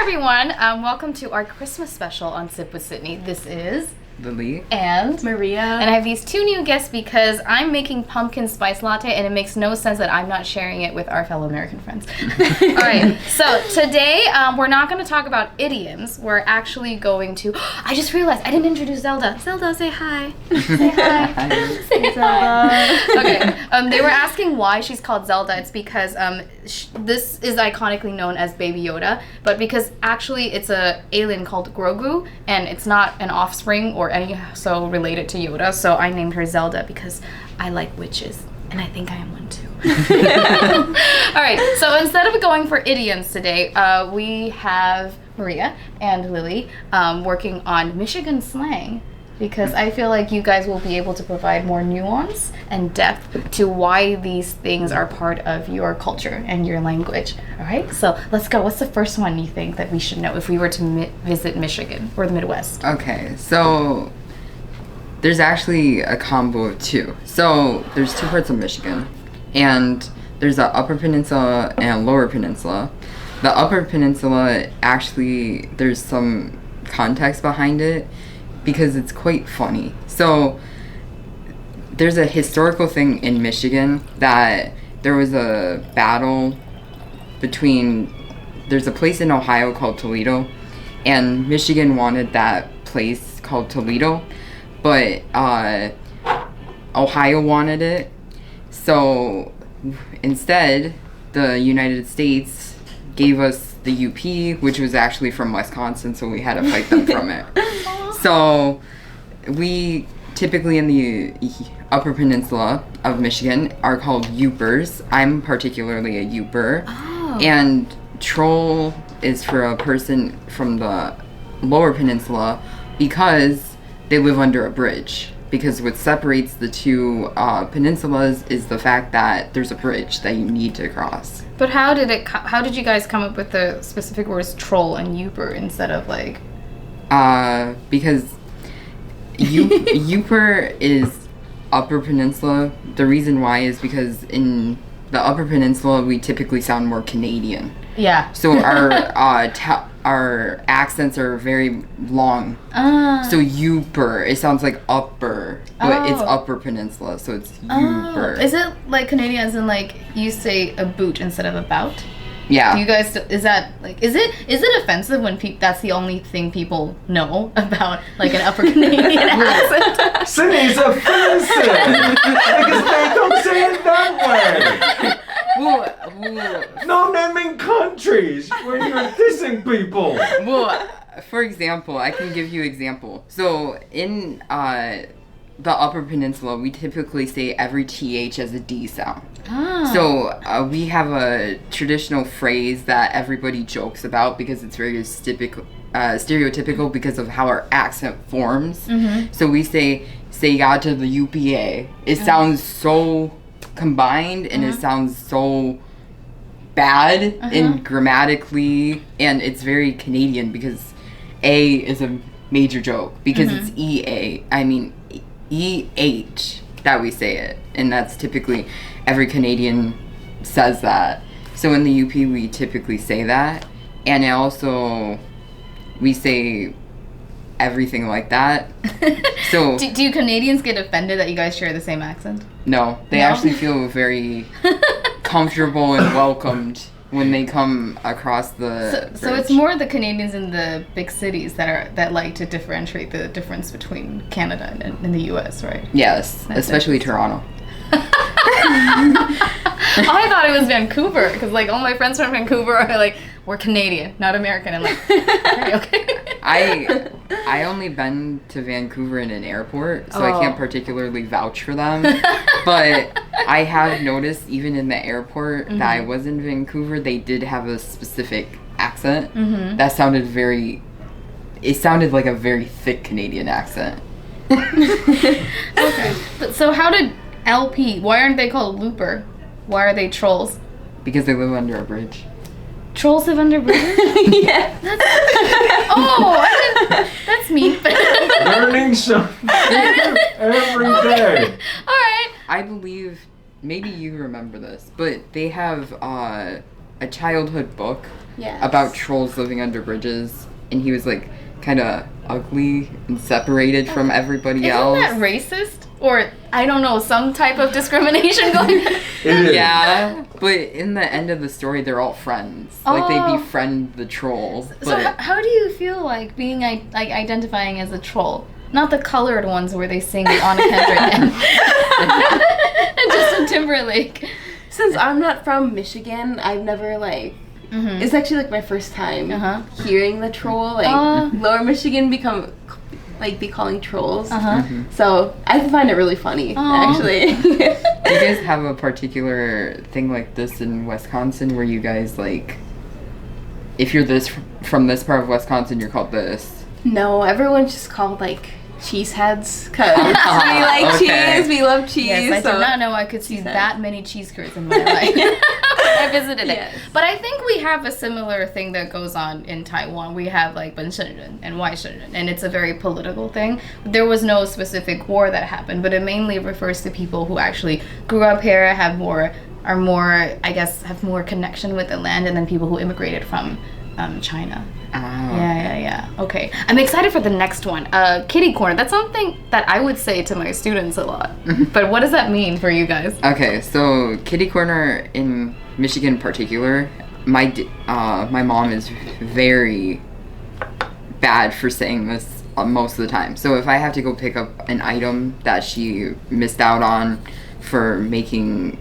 everyone. Welcome to our Christmas special on Sip with Sydney. This is Lily and Maria. And I have these two new guests because I'm making pumpkin spice latte and it makes no sense that I'm not sharing it with our fellow American friends. All right, so today we're not going to talk about idioms. We're actually going to... I just realized I didn't introduce Zelda. Zelda, say hi. Say hi. Hi. Say hi. Okay, they were asking why she's called Zelda. It's because this is iconically known as Baby Yoda, but because actually it's a alien called Grogu and it's not an offspring or any so related to Yoda, so I named her Zelda because I like witches, and I think I am one too. Alright, so instead of going for idioms today, we have Maria and Lily working on Michigan slang, because I feel like you guys will be able to provide more nuance and depth to why these things are part of your culture and your language. Alright, so let's go. What's the first one you think that we should know if we were to visit Michigan or the Midwest? Okay, so there's actually a combo of two. So there's two parts of Michigan, and there's the Upper Peninsula and Lower Peninsula. The Upper Peninsula, actually, there's some context behind it because it's quite funny. So there's a historical thing in Michigan that there was a battle between, there's a place in Ohio called Toledo, and Michigan wanted that place called Toledo, but Ohio wanted it. So instead, the United States gave us the UP, which was actually from Wisconsin, so we had to fight them from it. So we typically in the Upper Peninsula of Michigan are called Yoopers. I'm particularly a Yooper. Oh. And troll is for a person from the Lower Peninsula because they live under a bridge. Because what separates the two peninsulas is the fact that there's a bridge that you need to cross. But how did you guys come up with the specific words troll and Yooper instead of like... Because Yooper is Upper Peninsula. The reason why is because in the Upper Peninsula we typically sound more Canadian. Yeah. So our accents are very long. So Yooper, it sounds like upper, but it's Upper Peninsula, so it's Yooper. Is it like Canadian as in like you say a boot instead of about? Yeah. Do you guys, is that like, is it offensive when that's the only thing people know about like an Upper Canadian accent? Sydney, it's offensive because they don't say it that way. No naming countries when you're dissing people. Well, for example, I can give you example. So in the Upper Peninsula, we typically say every TH as a D sound. Ah. So we have a traditional phrase that everybody jokes about because it's very stereotypical because of how our accent forms. Mm-hmm. So we say ya to the UPA. It sounds so combined and it sounds so bad and grammatically, and it's very Canadian because A is a major joke because it's EH that we say it, and that's typically every Canadian says that. So in the UP we typically say that, and also we say everything like that. So do you Canadians get offended that you guys share the same accent? No, they actually feel very comfortable and welcomed when they come across the bridge. So it's more the Canadians in the big cities that like to differentiate the difference between Canada and the US, right? Yes, especially Toronto. I thought it was Vancouver because like all my friends from Vancouver are like, we're Canadian, not American. I'm like, okay. I only been to Vancouver in an airport, so I can't particularly vouch for them. But I have noticed even in the airport that I was in Vancouver, they did have a specific accent that sounded it sounded like a very thick Canadian accent. Okay. So how did LP, why aren't they called Looper? Why are they trolls? Because they live under a bridge. Trolls live under bridges? Yeah. That's mean. Learning something every day. Alright. I believe, maybe you remember this, but they have a childhood book Yes. about trolls living under bridges, and he was like kind of ugly and separated from everybody else. Isn't that racist? Or, I don't know, some type of discrimination going on? It is. Yeah, but in the end of the story, they're all friends. Like, they Oh. befriend the trolls. So But how do you feel like being like identifying as a troll? Not the colored ones where they sing with Anna Kendrick and Justin Timberlake. Since I'm not from Michigan, I've never like. Mm-hmm. It's actually like my first time hearing the troll. Like Lower Michigan be calling trolls. So I find it really funny, actually. do you guys have a particular thing like this in Wisconsin where you guys, like, if you're from this part of Wisconsin, you're called this? No, everyone's just called like cheeseheads because we like Okay. cheese. We love cheese. Yes, I so. did not know I could see Cheeseheads. that many cheese curds in my life. I visited it. Yes. But I think we have a similar thing that goes on in Taiwan. We have like 本省人 and 外省人, and it's a very political thing. There was no specific war that happened, but it mainly refers to people who actually grew up here, have more connection with the land, and then people who immigrated from China. Oh. Yeah. Okay. I'm excited for the next one. Kitty corner. That's something that I would say to my students a lot. But what does that mean for you guys? Okay, so kitty corner in Michigan in particular, my mom is very bad for saying this most of the time. So if I have to go pick up an item that she missed out on for making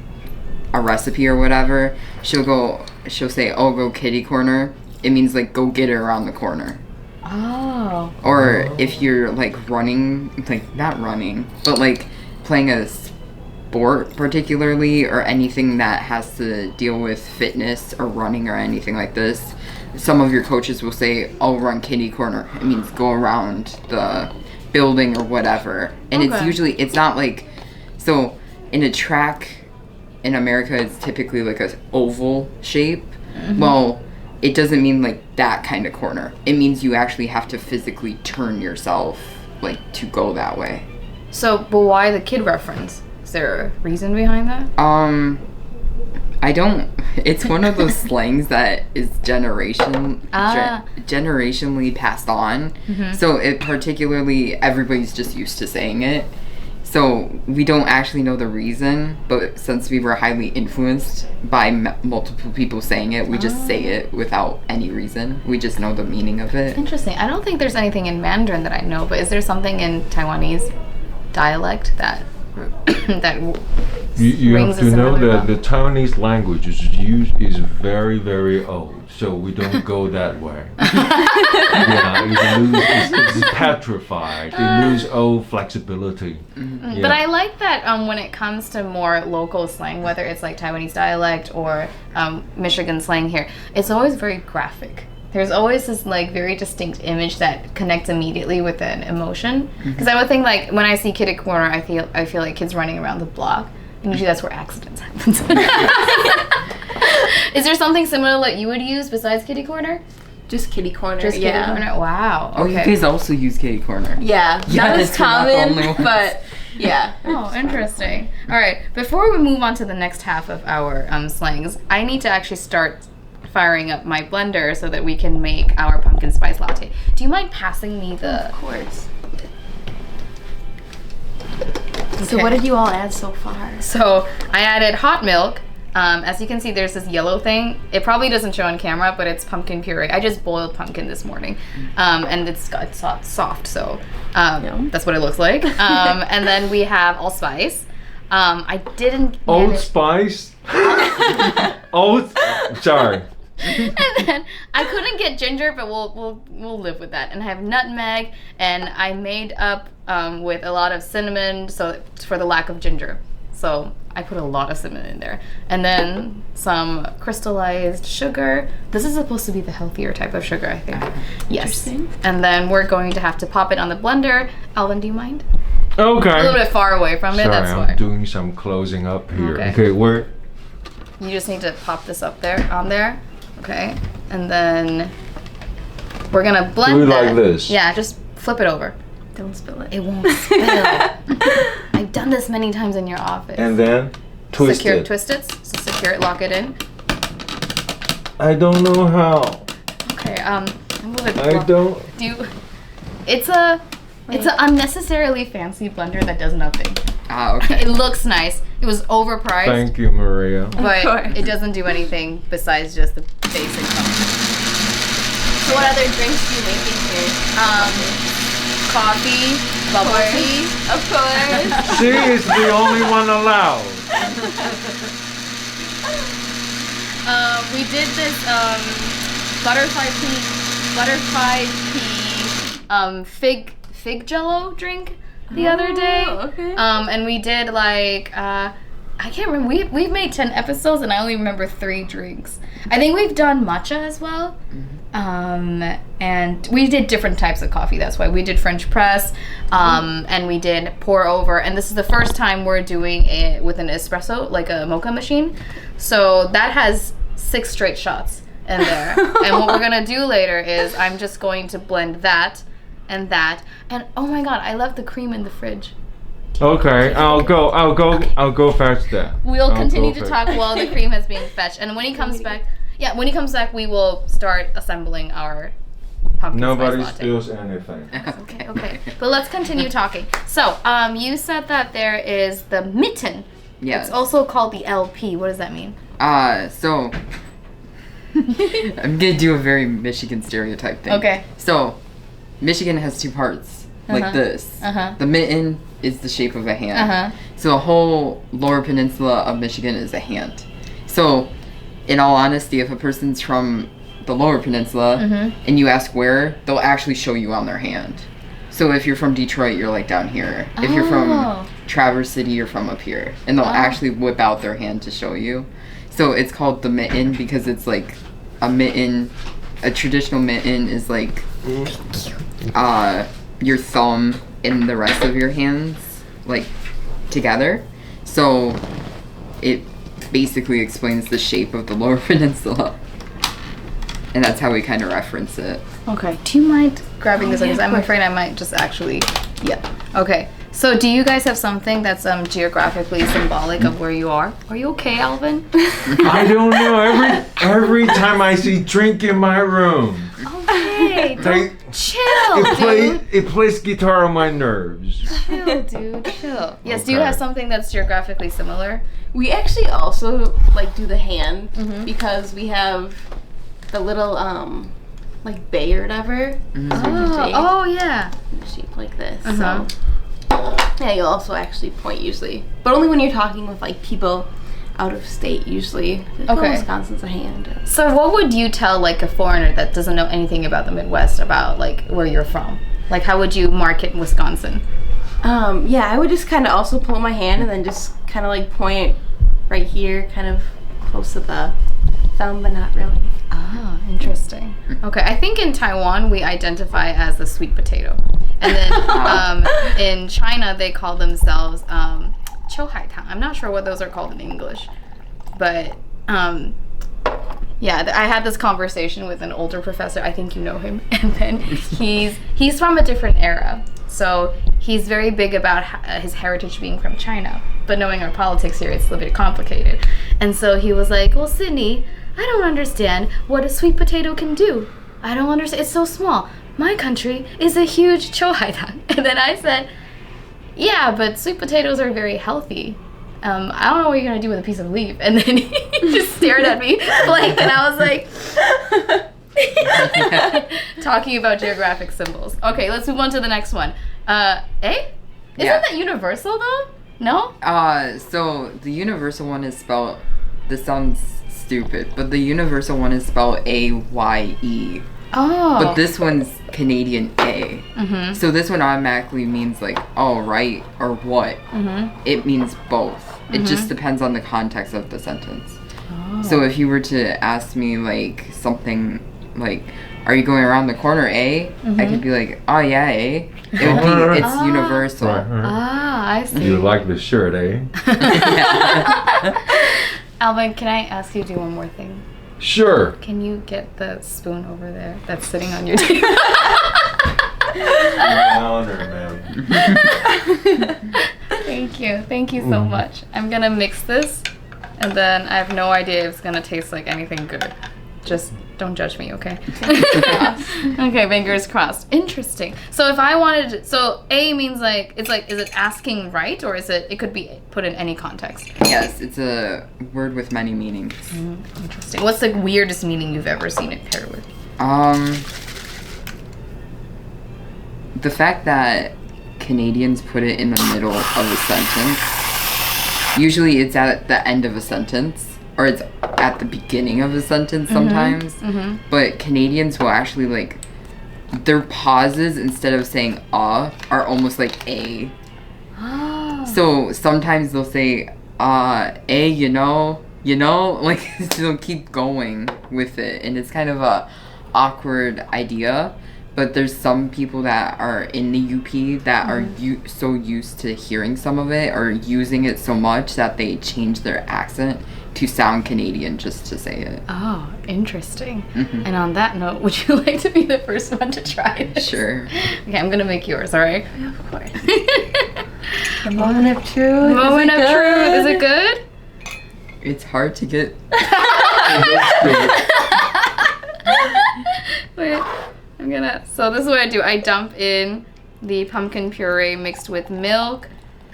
a recipe or whatever, she'll say, "Oh, go kitty corner." It means like go get it around the corner. Oh. Or if you're like running, like not running, but like playing a sport particularly, or anything that has to deal with fitness or running or anything like this, some of your coaches will say, "Oh, run kitty corner." It means go around the building or whatever. And it's not like, so in a track in America, it's typically like a oval shape. Well, it doesn't mean like that kind of corner. It means you actually have to physically turn yourself like to go that way. So, but why the kid reference? Is there a reason behind that? I don't. It's one of those slangs that is generationally passed on. So it particularly, everybody's just used to saying it. So we don't actually know the reason, but since we were highly influenced by multiple people saying it, we just say it without any reason. We just know the meaning of it. Interesting. I don't think there's anything in Mandarin that I know, but is there something in Taiwanese dialect that You rings have a to know similar that the Taiwanese language is very, very old, so we don't go that way. It's petrified. It loses all flexibility. Yeah. But I like that when it comes to more local slang, whether it's like Taiwanese dialect or Michigan slang here, it's always very graphic. There's always this like very distinct image that connects immediately with an emotion. Because I would think like when I see kitty corner, I feel like kids running around the block. And usually that's where accidents happen. Is there something similar that you would use besides kitty corner? Just kitty corner. Just kitty corner. Wow. Oh, you guys also use kitty corner. Yeah, not Yes, as you're not the only common, ones. but yeah. Oh, interesting. All right. Before we move on to the next half of our slangs, I need to actually start firing up my blender so that we can make our pumpkin spice latte. Do you mind passing me the... Of course. Okay. So what did you all add so far? So I added hot milk. As you can see, there's this yellow thing. It probably doesn't show on camera, but it's pumpkin puree. I just boiled pumpkin this morning, and it's soft, so that's what it looks like. And then we have allspice. I didn't Old Spice? Sorry. And then I couldn't get ginger, but we'll live with that. And I have nutmeg, and I made up with a lot of cinnamon, so for the lack of ginger. So I put a lot of cinnamon in there. And then some crystallized sugar. This is supposed to be the healthier type of sugar, I think. Yes. And then we're going to have to pop it on the blender. Alvin, do you mind? Okay. A little bit far away from it, Sorry, that's why. I'm doing some closing up here. Okay. Okay, where? You just need to pop this up there, on there. Okay. And then we're gonna blend Do it that. like this. Yeah, just flip it over. Don't spill it. It won't spill. I've done this many times in your office. And then twist it. Twist it. So secure it, lock it in. I don't know how. Okay, I'm gonna. I don't. It's an unnecessarily fancy blender that does nothing. Ah, okay. It looks nice. It was overpriced. Thank you, Maria. But it doesn't do anything besides just the basic function. So what other drinks do you make in here? Coffee, bubble tea. Of course. She is the only one allowed. We did this butterfly pea fig jello drink the other day. Okay. And we did like I can't remember. We've made 10 episodes and I only remember 3 drinks. I think we've done matcha as well. And we did different types of coffee. That's why we did French press, and we did pour over. And this is the first time we're doing it with an espresso, like a mocha machine. So that has 6 straight shots in there. And what we're gonna do later is I'm just going to blend that and that. And oh my god, I left the cream in the fridge. Okay, I'll go fetch that. We'll continue to talk while the cream is being fetched. And when he comes back, we will start assembling our pumpkin Nobody spice latte. steals anything. Okay. But let's continue talking. So, you said that there is the mitten. Yes. It's also called the LP. What does that mean? So I'm gonna do a very Michigan stereotype thing. Okay. So, Michigan has 2 parts, like this. The mitten is the shape of a hand. So the whole lower peninsula of Michigan is a hand. So, in all honesty, if a person's from the lower peninsula and you ask where, they'll actually show you on their hand. So if you're from Detroit, you're like down here. If you're from Traverse City, you're from up here. And they'll actually whip out their hand to show you. So it's called the mitten because it's like a mitten. A traditional mitten is like your thumb and the rest of your hands like together. So it basically explains the shape of the lower peninsula. And that's how we kind of reference it. Okay. Do you mind grabbing this? Because I'm afraid I might just actually... Yeah. Okay. So do you guys have something that's geographically symbolic of where you are? Are you okay, Alvin? I don't know. Every time I see drink in my room. Okay. Chill, dude. It plays guitar on my nerves. Chill, dude. Chill. Yes, do you have something that's geographically similar? We actually also like do the hand because we have the little like bay or whatever. Oh yeah. Shape like this. So yeah, you'll also actually point usually, but only when you're talking with like people out of state usually. Okay. Wisconsin's a hand. So what would you tell like a foreigner that doesn't know anything about the Midwest about like where you're from? Like how would you market Wisconsin? Yeah, I would just kind of also pull my hand and then just kind of like point right here, kind of close to the thumb, but not really. Ah, interesting. Okay, I think in Taiwan we identify as the sweet potato, and then in China they call themselves Chouhaitang. I'm not sure what those are called in English, but yeah, I had this conversation with an older professor. I think you know him, and then he's from a different era, so he's very big about his heritage being from China. But knowing our politics here, it's a little bit complicated. And so he was like, "Well, Sydney, I don't understand what a sweet potato can do. I don't understand. It's so small. My country is a huge chouhaitang." And then I said, "Yeah, but sweet potatoes are very healthy. I don't know what you're gonna do with a piece of leaf." And then he just stared at me blank, and I was like, talking about geographic symbols. Okay, let's move on to the next one. Isn't that universal though? No? So the universal one is spelled, this sounds stupid, but the universal one is spelled A-Y-E. Oh. But this one's Canadian A. So this one automatically means like, oh, right, or what. It means both. It just depends on the context of the sentence. So if you were to ask me like something like, are you going around the corner, A? I could be like, oh yeah, A. It would be, it's universal. Ah, I see. You like the shirt, eh? Alvin, can I ask you to do one more thing? Sure. Can you get the spoon over there that's sitting on your table? Calendar, man. Thank you so much. I'm gonna mix this, and then I have no idea if it's gonna taste like anything good. Just don't judge me, okay? Okay, fingers crossed. Interesting. So if I wanted, so A means like, is it asking right, or it could be put in any context? Yes, it's a word with many meanings. Interesting. What's the weirdest meaning you've ever seen it paired with? The fact that Canadians put it in the middle of a sentence. Usually it's at the end of a sentence, or it's at the beginning of a sentence sometimes. But Canadians will actually like, their pauses instead of saying are almost like a. So sometimes they'll say a, you know, like they'll keep going with it, and it's kind of a awkward idea. But there's some people that are in the UP that are so used to hearing some of it or using it so much that they change their accent to sound Canadian just to say it. Oh, interesting. And on that note, would you like to be the first one to try this? Sure. Okay, I'm gonna make yours, alright? Yeah, of course. The moment of truth. Moment of truth. Is it good? It's hard to get. Wait, so this is what I do. I dump in the pumpkin puree mixed with milk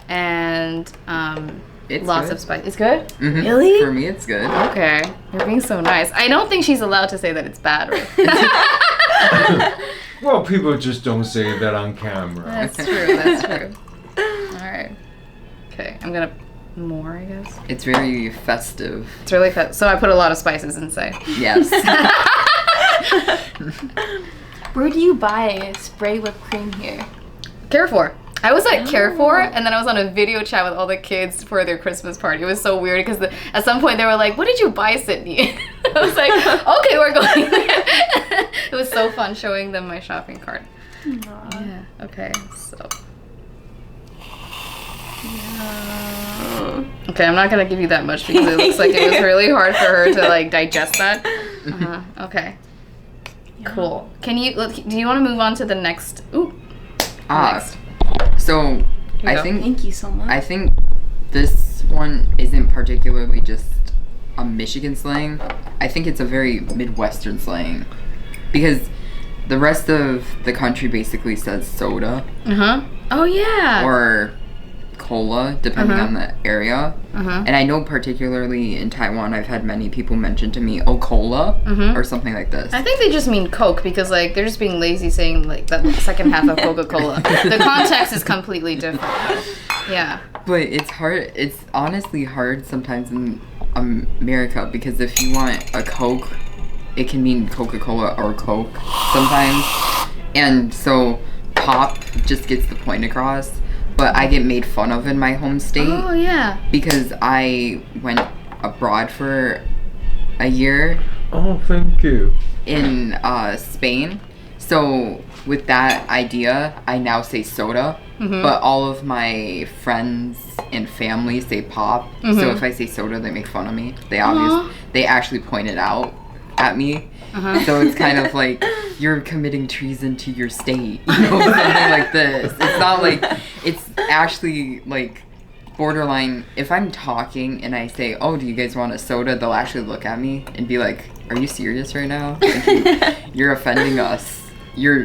and It's lots good. of spice. It's good? Really? For me, it's good. Okay. You're being so nice. I don't think she's allowed to say that it's bad, right? Well, people just don't say that on camera. That's true. Alright. Okay, I'm gonna more, I guess. It's very festive. It's really fun. So I put a lot of spices inside. Yes. Where do you buy spray whipped cream here? Carrefour. I was at Carrefour, and then I was on a video chat with all the kids for their Christmas party. It was so weird because at some point they were like, "What did you buy, Sydney?" I was like, "Okay, we're going there." It was so fun showing them my shopping cart. Yeah. Okay. So. Okay, I'm not gonna give you that much because it looks like it was really hard for her to like digest that. Okay. Cool. Do you want to move on to the next? Next. So I go. think Thank you so much. I think this one isn't particularly just a Michigan slang. I think it's a very Midwestern slang because the rest of the country basically says soda Oh yeah. or cola, depending on the area. And I know particularly in Taiwan, I've had many people mention to me, "Oh, cola," or something like this. I think they just mean Coke because like they're just being lazy saying like that second half of Coca-Cola. The context is completely different. Yeah. But it's hard. It's honestly hard sometimes in America because if you want a Coke, it can mean Coca-Cola or Coke sometimes. And so pop just gets the point across. But I get made fun of in my home state. Oh yeah. Because I went abroad for a year Oh, thank you. in Spain. So with that idea, I now say soda. But all of my friends and family say pop. So if I say soda, they make fun of me. They actually point it out at me. So it's kind of like you're committing treason to your state, something like this. It's not like, it's actually like borderline. If I'm talking and I say, "Oh, do you guys want a soda?" They'll actually look at me and be like, "Are you serious right now? Like, you're offending us. You're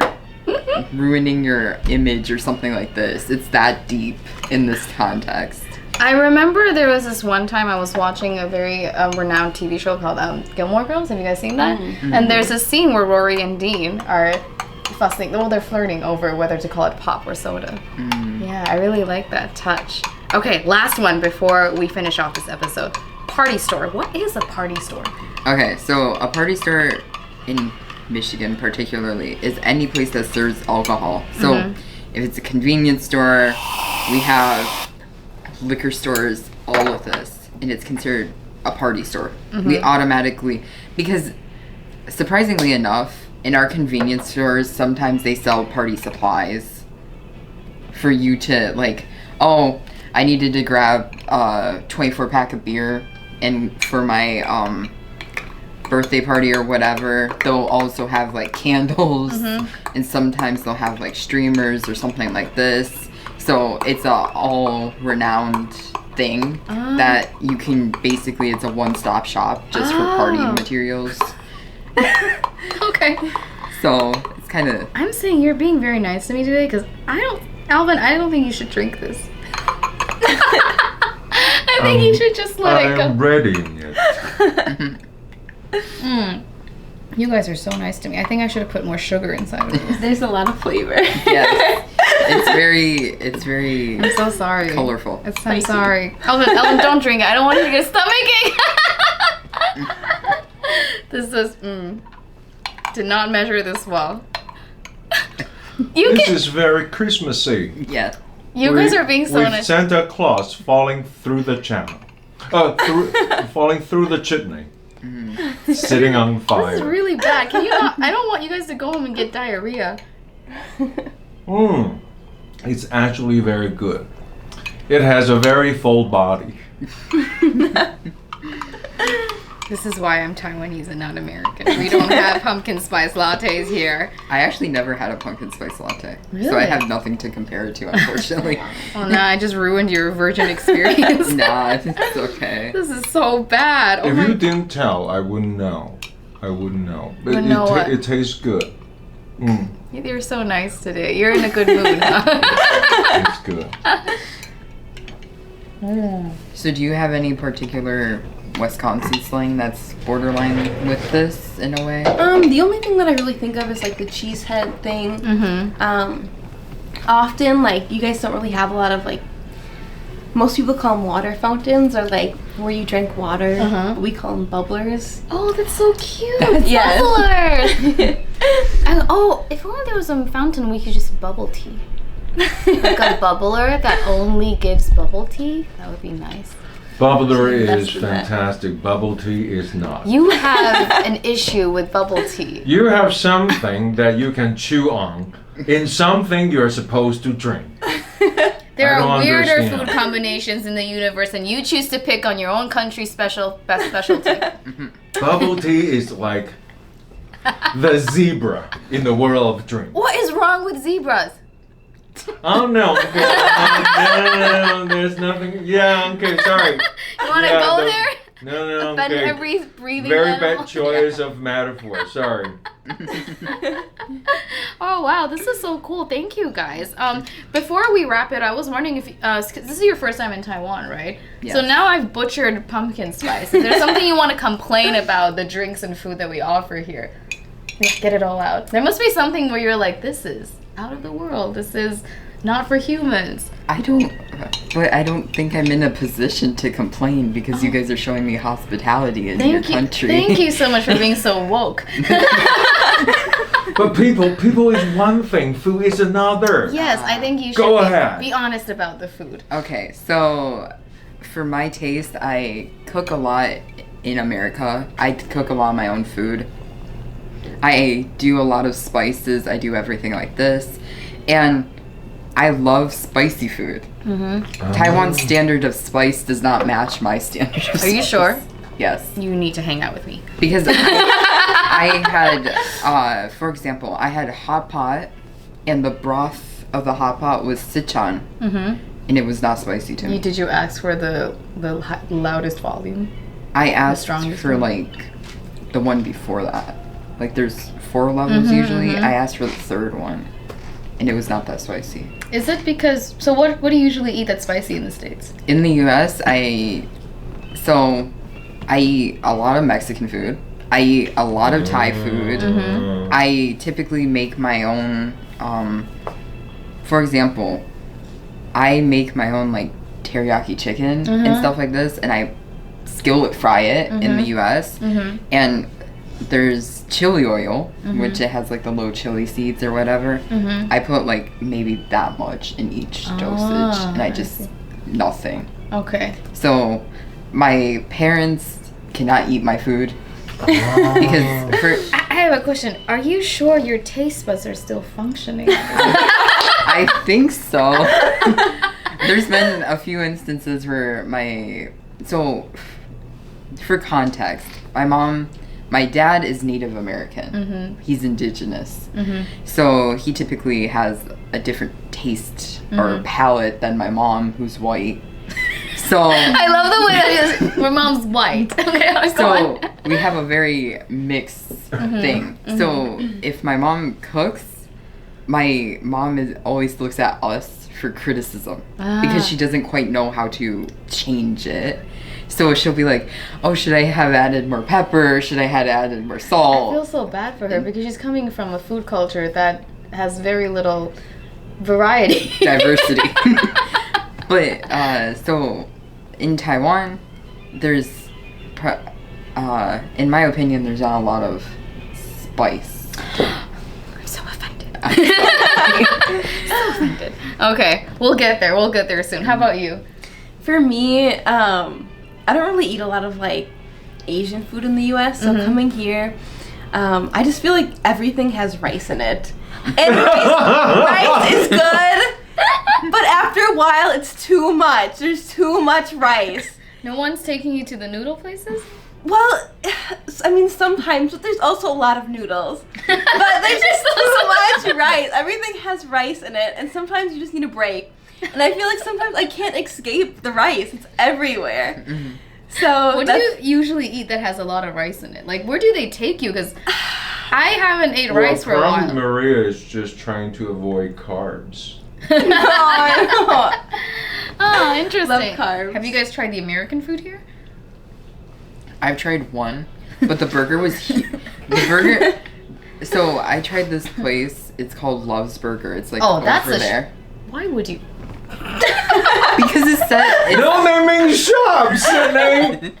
ruining your image or something like this." It's that deep in this context. I remember there was this one time I was watching a very renowned TV show called Gilmore Girls. Have you guys seen that? And there's a scene where Rory and Dean are fussing. Well, they're flirting over whether to call it pop or soda. Yeah, I really like that touch. Okay, last one before we finish off this episode. Party store. What is a party store? Okay, so a party store in Michigan particularly is any place that serves alcohol. So if it's a convenience store, we have liquor stores, all of this, and it's considered a party store. We automatically, because surprisingly enough, in our convenience stores, sometimes they sell party supplies for you to like, oh, I needed to grab a 24-pack of beer and for my birthday party or whatever. They'll also have like candles and sometimes they'll have like streamers or something like this. So it's a all renowned thing that you can basically, it's a one-stop shop just for party materials. Okay. So it's kind of. I'm saying you're being very nice to me today because Alvin, I don't think you should drink this. I think you should just let it go. I'm readying it. You guys are so nice to me. I think I should have put more sugar inside of this. There's a lot of flavor. Yes. It's very. I'm so sorry. Colorful. I'm sorry. Alvin, don't drink it. I don't want you to get stomachache. This is. Did not measure this well. This is very Christmassy. Yeah. You guys are being so with nice. Santa Claus falling through the channel. Falling through the chimney. Sitting on fire. This is really bad. Can you not? I don't want you guys to go home and get diarrhea. It's actually very good. It has a very full body. This is why I'm Taiwanese and not American. We don't have pumpkin spice lattes here. I actually never had a pumpkin spice latte. Really? So I have nothing to compare it to, unfortunately. Oh no, I just ruined your virgin experience. Nah, it's okay. This is so bad. Oh If my. you didn't tell, I wouldn't know. But Wouldn't know what? it tastes good. You're so nice today. You're in a good mood, huh? It's good. So do you have any particular Wisconsin slang that's borderline with this in a way? The only thing that I really think of is like the cheesehead thing. Often, like, you guys don't really have a lot of, like, most people call them water fountains, or like where you drink water. We call them bubblers. Oh, that's so cute. Yes. Bubblers. If only there was a fountain we could just bubble tea. Like a bubbler that only gives bubble tea. That would be nice. Bubbler is for that. fantastic. Bubble tea is not. You have an issue with bubble tea. You have something that you can chew on in something you're supposed to drink. There I are don't weirder understand. food combinations in the universe, and you choose to pick on your own country's best specialty. Bubble tea is like the zebra in the world of drink. What is wrong with zebras? Oh no, no, there's nothing. Yeah, okay, sorry. You want to go there? No, Offend okay. every breathing Very animal? bad choice of metaphor. Sorry. Oh wow, this is so cool. Thank you guys. Before we wrap it, I was wondering if 'cause this is your first time in Taiwan, right? Yes. So now I've butchered pumpkin spice. Is there something you want to complain about the drinks and food that we offer here? Get it all out. There must be something where you're like, this is out of the world. This is not for humans. I don't think I'm in a position to complain because you guys are showing me hospitality in your country. Thank you so much for being so woke. But people is one thing, food is another. Yes, I think you should Go ahead. be honest about the food. Okay, so for my taste, I cook a lot in America. I cook a lot of my own food. I do a lot of spices. I do everything like this. And I love spicy food. Taiwan's standard of spice does not match my standard of spice. Are you sure? Yes. You need to hang out with me. Because I had, for example, I had a hot pot, and the broth of the hot pot was Sichuan, and it was not spicy to me. Did you ask for the loudest volume? I asked strongest for one? like the one before that. Like there's 4 levels usually. I asked for the 3rd one, and it was not that spicy. Is it because, so what do you usually eat that's spicy in the States? In the US, I eat a lot of Mexican food. I eat a lot of Thai food. I typically make my own, for example, I make my own like teriyaki chicken and stuff like this, and I skillet fry it in the US. And there's chili oil, which it has like the low chili seeds or whatever. I put like maybe that much in each dosage, and I just nothing. Okay. So my parents cannot eat my food because I have a question. Are you sure your taste buds are still functioning? I think so. There's been a few instances where for context, my dad is Native American. He's indigenous. So he typically has a different taste or palate than my mom, who's white. So I love the way that my mom's white. Okay, so we have a very mixed thing. So if my mom cooks, my mom always looks at us for criticism because she doesn't quite know how to change it. So she'll be like, oh, should I have added more pepper? Should I have added more salt? I feel so bad for her because she's coming from a food culture that has very little variety. Diversity. But, so in Taiwan, there's, in my opinion, there's not a lot of spice. I'm so offended. So offended. Okay, we'll get there soon. How about you? For me, I don't really eat a lot of like Asian food in the US, so coming here, I just feel like everything has rice in it. And rice is good, but after a while it's too much. There's too much rice. No one's taking you to the noodle places? Well, I mean sometimes, but there's also a lot of noodles. But there's just too much rice. Everything has rice in it, and sometimes you just need a break. And I feel like sometimes I can't escape the rice. It's everywhere. So what do you usually eat that has a lot of rice in it? Like, where do they take you? Because I haven't ate rice for a while. Maria is just trying to avoid carbs. No. Oh, interesting. Love carbs. Have you guys tried the American food here? I've tried one, but the burger was So I tried this place. It's called Love's Burger. It's like over there. Why would you? Because it said No naming shops, Sydney.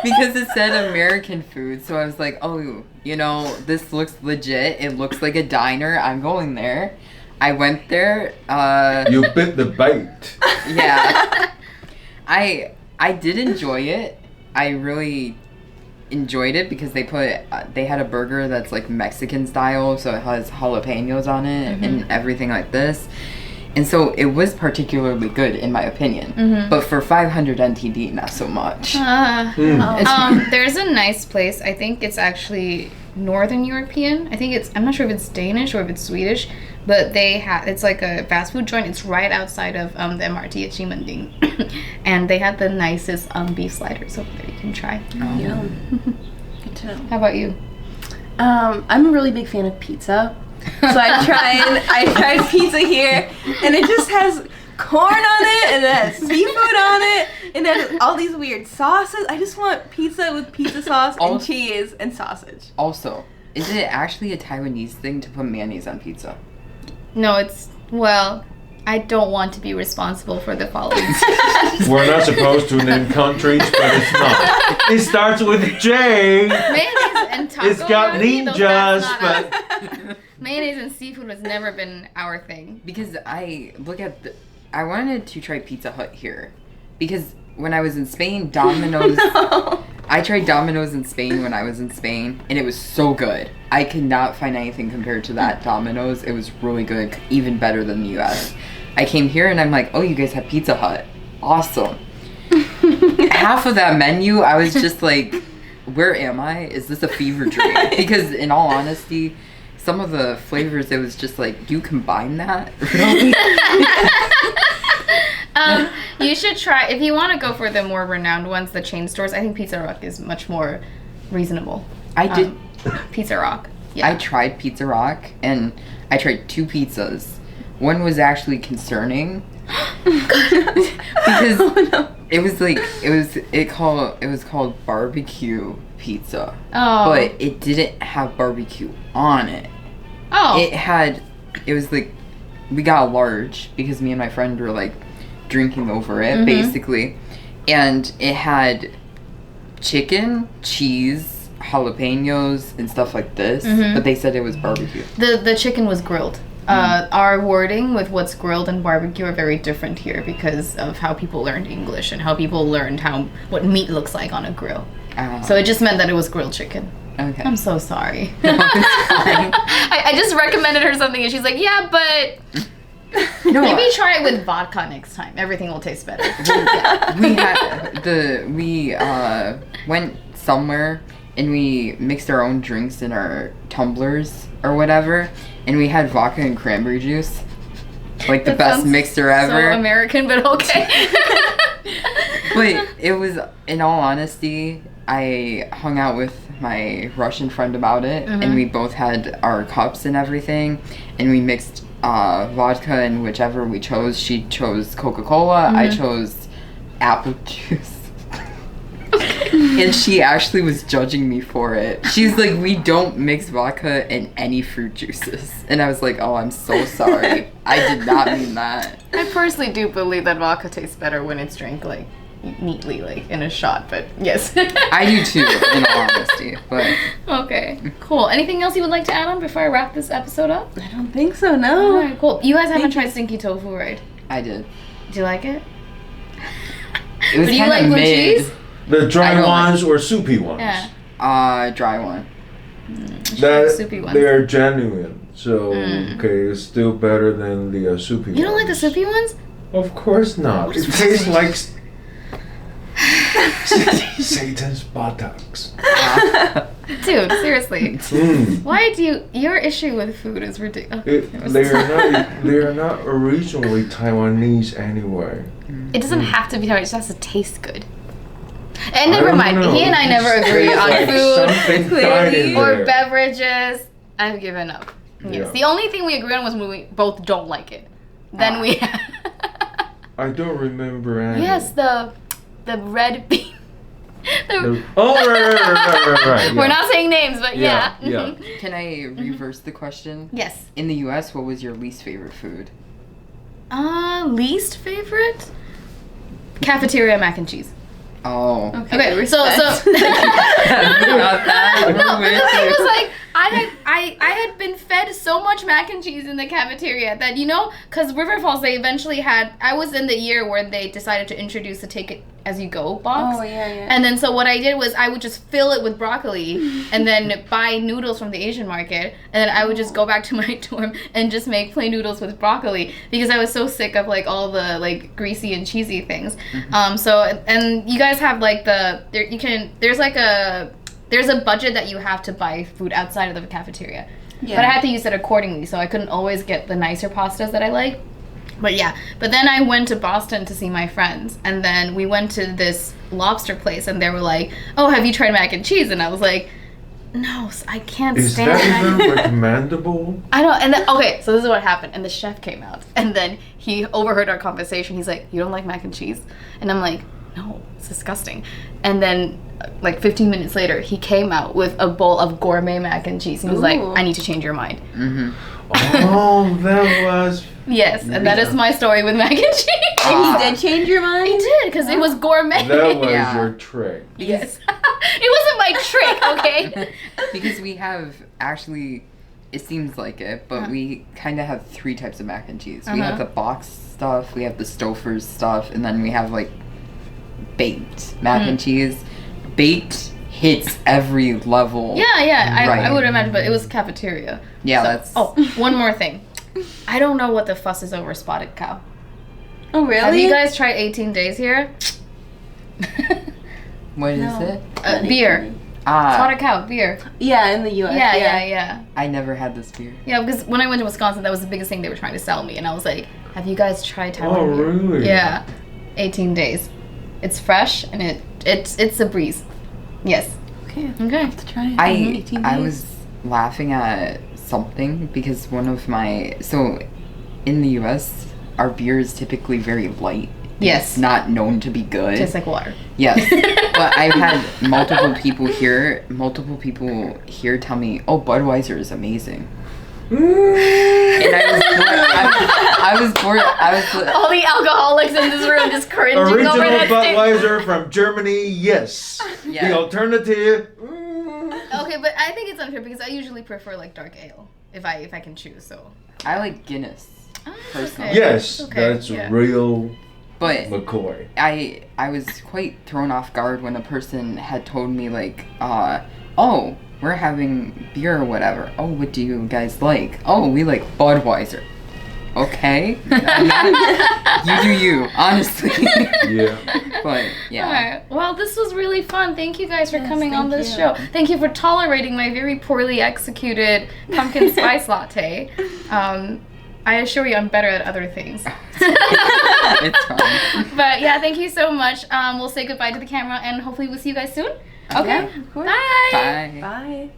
Because it said American food, so I was like, oh, you know, this looks legit. It looks like a diner. I'm going there. I went there. You bit the bait. Yeah. I did enjoy it. I really enjoyed it because they had a burger that's like Mexican style, so it has jalapenos on it and everything like this. And so it was particularly good in my opinion. But for 500 NTD, not so much. There's a nice place. I think it's actually Northern European. I'm not sure if it's Danish or if it's Swedish, but it's like a fast food joint. It's right outside of the MRT at Ximending. And they had the nicest beef sliders over there you can try. Good to know. How about you? I'm a really big fan of pizza. So I tried pizza here, and it just has corn on it, and it has seafood on it, and it has all these weird sauces. I just want pizza with pizza sauce and cheese and sausage. Also, is it actually a Taiwanese thing to put mayonnaise on pizza? No, I don't want to be responsible for the following. We're not supposed to name countries, but it's not. It starts with J. Mayonnaise and taco. It's got ninjas, but... Mayonnaise and seafood has never been our thing. Because I wanted to try Pizza Hut here. Because when I was in Spain, Domino's... No. I tried Domino's in Spain when I was in Spain, and it was so good. I could not find anything compared to that Domino's. It was really good, even better than the US. I came here and I'm like, oh, you guys have Pizza Hut. Awesome. Half of that menu, I was just like, where am I? Is this a fever dream? Because in all honesty, some of the flavors, it was just like, you combine that? Really? You should try, if you want to go for the more renowned ones, the chain stores, I think Pizza Rock is much more reasonable. I did. Pizza Rock. Yeah. I tried Pizza Rock, and I tried 2 pizzas. One was actually concerning because it was like it was called barbecue pizza, but it didn't have barbecue on it. It was like we got a large because me and my friend were like drinking over it basically, and it had chicken, cheese, jalapenos, and stuff like this, but they said it was barbecue. The chicken was grilled. Our wording with what's grilled and barbecue are very different here because of how people learned English and how people learned what meat looks like on a grill. So it just meant that it was grilled chicken. Okay. I'm so sorry. No, it's fine. I just recommended her something and she's like, yeah, but No, maybe try it with vodka next time. Everything will taste better. We went somewhere and we mixed our own drinks in our tumblers or whatever, and we had vodka and cranberry juice. Like the best mixer ever. So American, but okay. But it was, in all honesty, I hung out with my Russian friend about it, and we both had our cups and everything, and we mixed vodka and whichever we chose. She chose Coca-Cola, I chose apple juice. And she actually was judging me for it. She's like, we don't mix vodka in any fruit juices. And I was like, oh, I'm so sorry. I did not mean that. I personally do believe that vodka tastes better when it's drank like neatly, like in a shot, but yes. I do too, in all honesty. But okay, cool. Anything else you would like to add on before I wrap this episode up? I don't think so, no. Alright, cool. You guys haven't tried stinky tofu, right? I did. Do you like it? It was Do you kind like of blue mid. cheese? The I dry don't ones or soupy ones? Yeah. Dry one. That soupy ones. they're genuine. So okay, it's still better than the soupy ones. You don't like the soupy ones? Of course not. It tastes like Satan's buttocks. Dude, seriously. Mm. Why do you... Your issue with food is ridiculous. They are not originally Taiwanese anyway. It doesn't have to be Taiwanese, it just has to taste good. And I never don't mind, know. he and I never agree on Like food something died in or there. beverages. I've given up. Yes. Yeah. The only thing we agree on was when we both don't like it. Then we... I don't remember any. Yes, the red bean. Oh, right. We're not saying names, but yeah. Yeah. Can I reverse the question? Yes. In the U.S., what was your least favorite food? Least favorite? Cafeteria mac and cheese. Oh. Okay, so Not that. We're with the thing you. was like I had been fed so much mac and cheese in the cafeteria that, you know, because River Falls, they eventually had, I was in the year where they decided to introduce the take it as you go box. Oh, yeah. And then so what I did was I would just fill it with broccoli and then buy noodles from the Asian market, and then I would just go back to my dorm and just make plain noodles with broccoli because I was so sick of like all the like greasy and cheesy things. So and you guys have like there's a budget that you have to buy food outside of the cafeteria. Yeah. But I had to use it accordingly, so I couldn't always get the nicer pastas that I like. But yeah, but then I went to Boston to see my friends, and then we went to this lobster place, and they were like, oh, have you tried mac and cheese? And I was like, no, I can't Is stand that mac even recommendable? I know, and then, okay, so this is what happened, and the chef came out, and then he overheard our conversation. He's like, you don't like mac and cheese? And I'm like, no, it's disgusting. And then, like 15 minutes later, he came out with a bowl of gourmet mac and cheese. And he was like, I need to change your mind. Oh, that was... Yes, and that is my story with mac and cheese. And he did change your mind? He did, because it was gourmet. That was Yeah. your trick. Yes. It wasn't my trick, okay? Because we have actually, it seems like it, but we kind of have 3 types of mac and cheese. We have the box stuff, we have the Stouffer's stuff, and then we have like baked mac and cheese. Baked hits every level. Yeah, I Right. would imagine, but it was cafeteria. Yeah, So- that's. Oh, one more thing. I don't know what the fuss is over spotted cow. Oh, really? Have you guys tried 18 days here? What is it? Beer. Spotted cow, beer. Yeah, in the U.S. Yeah. I never had this beer. Yeah, because when I went to Wisconsin, that was the biggest thing they were trying to sell me. And I was like, have you guys tried Taiwan Oh, beer? really? Yeah. 18 days. It's fresh, and it's a breeze. Yes. Okay. Okay. Let's try it. I 18 days. was laughing at something because one of my in the U.S. our beer is typically very light. Yes. It's not known to be good. Tastes like water. Yes. But I've had multiple people here tell me, oh, Budweiser is amazing. And I was bored. All the alcoholics in this room just cringing Original over that thing. Budweiser from Germany, yes. Yeah. The alternative... Okay, but I think it's unfair because I usually prefer like dark ale if I can choose. So. I like Guinness. Personally. Okay. Yes, Okay, that's yeah. real But McCoy. I was quite thrown off guard when a person had told me like, oh, we're having beer or whatever. Oh, what do you guys like? Oh, we like Budweiser. Okay. You do you, honestly. Yeah. But yeah. Alright. Well, this was really fun. Thank you guys for coming on thank this you. show. Thank you for tolerating my very poorly executed pumpkin spice latte. I assure you I'm better at other things. It's fine. But yeah, thank you so much. We'll say goodbye to the camera and hopefully we'll see you guys soon. Okay. Yeah, of course. Bye. Bye. Bye.